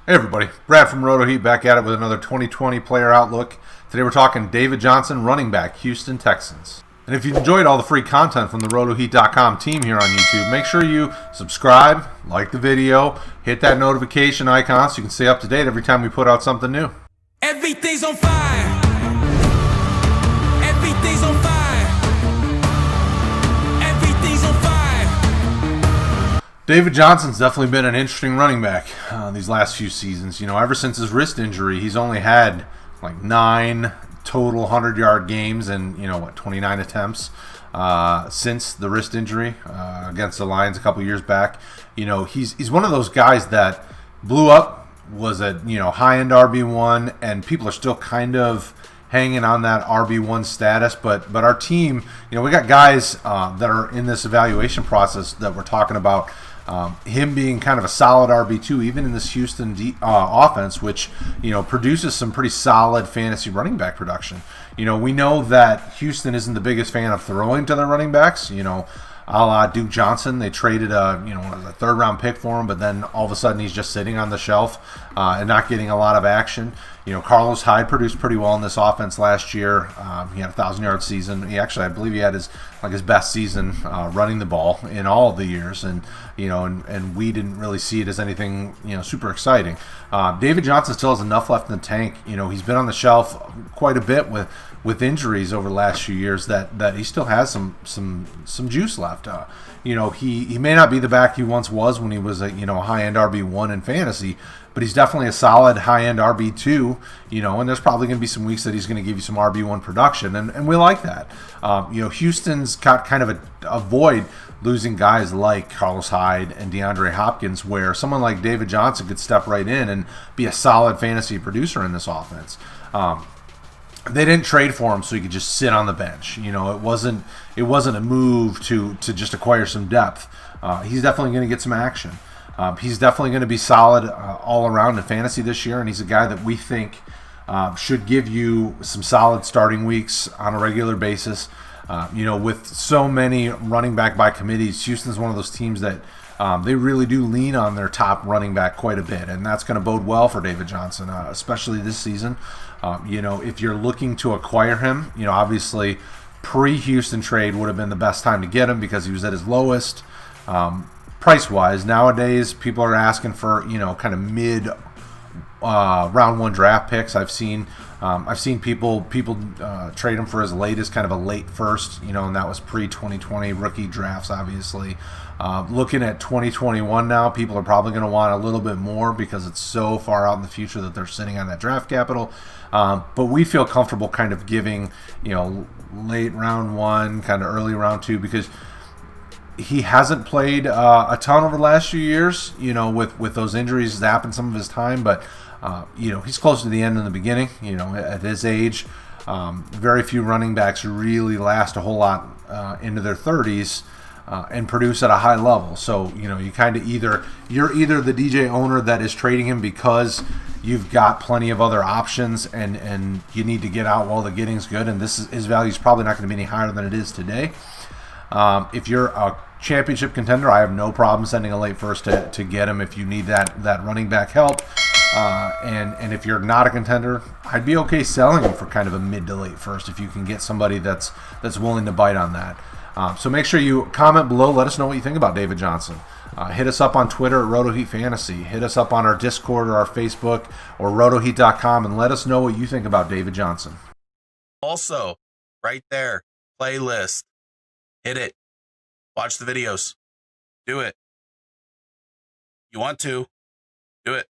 Hey everybody, Brad from RotoHeat back at it with another 2020 player outlook. Today we're talking David Johnson, running back, Houston Texans. And if you enjoyed all the free content from the RotoHeat.com team here on YouTube, make sure you subscribe, like the video, hit that notification icon so you can stay up to date every time we put out something new. Everything's on fire. Everything's on fire. Everything's on fire. David Johnson's definitely been an interesting running back these last few seasons. You know, ever since his wrist injury, he's only had like 9 total 100-yard games and, 29 attempts since the wrist injury against the Lions a couple years back. You know, he's one of those guys that blew up, was a high-end RB1, and people are still kind of hanging on that RB1 status, but our team, we got guys that are in this evaluation process that we're talking about. Him being kind of a solid RB2, even in this Houston offense, which produces some pretty solid fantasy running back production. We know that Houston isn't the biggest fan of throwing to their running backs. A la Duke Johnson, they traded a third-round pick for him, but then all of a sudden he's just sitting on the shelf and not getting a lot of action. Carlos Hyde produced pretty well in this offense last year. He had a 1,000-yard season. I believe he had his best season running the ball in all of the years, and we didn't really see it as anything super exciting. David Johnson still has enough left in the tank. He's been on the shelf quite a bit with injuries over the last few years that he still has some juice left. He may not be the back he once was when he was a high-end RB1 in fantasy, but he's definitely a solid high-end RB2, and there's probably going to be some weeks that he's going to give you some RB1 production, and we like that. Houston's got kind of a void losing guys like Carlos Hyde and DeAndre Hopkins, where someone like David Johnson could step right in and be a solid fantasy producer in this offense. They didn't trade for him so he could just sit on the bench. It wasn't a move to just acquire some depth. He's definitely going to get some action. He's definitely going to be solid all around in fantasy this year, and he's a guy that we think should give you some solid starting weeks on a regular basis. With so many running back by committees, Houston's one of those teams that they really do lean on their top running back quite a bit, and that's going to bode well for David Johnson, especially this season. If you're looking to acquire him, obviously pre-Houston trade would have been the best time to get him because he was at his lowest price-wise. Nowadays, people are asking for kind of mid round 1 draft picks. I've seen people trade him for as late as kind of a late first, and that was pre-2020 rookie drafts, obviously. Looking at 2021 now, people are probably going to want a little bit more because it's so far out in the future that they're sitting on that draft capital. But we feel comfortable kind of giving, late round 1, kind of early round 2, because he hasn't played a ton over the last few years, with those injuries zapping some of his time, but he's close to the end and the beginning. At his age, very few running backs really last a whole lot into their 30s and produce at a high level. So you kind of you're either the DJ owner that is trading him because you've got plenty of other options and you need to get out while the getting's good, and his value is probably not going to be any higher than it is today. If you're a championship contender, I have no problem sending a late first to get him if you need that running back help. And if you're not a contender, I'd be okay selling him for kind of a mid to late first if you can get somebody that's willing to bite on that. So make sure you comment below. Let us know what you think about David Johnson. Hit us up on Twitter at RotoHeat Fantasy. Hit us up on our Discord or our Facebook or RotoHeat.com and let us know what you think about David Johnson. Also, right there, playlist. Hit it. Watch the videos. Do it. You want to. Do it.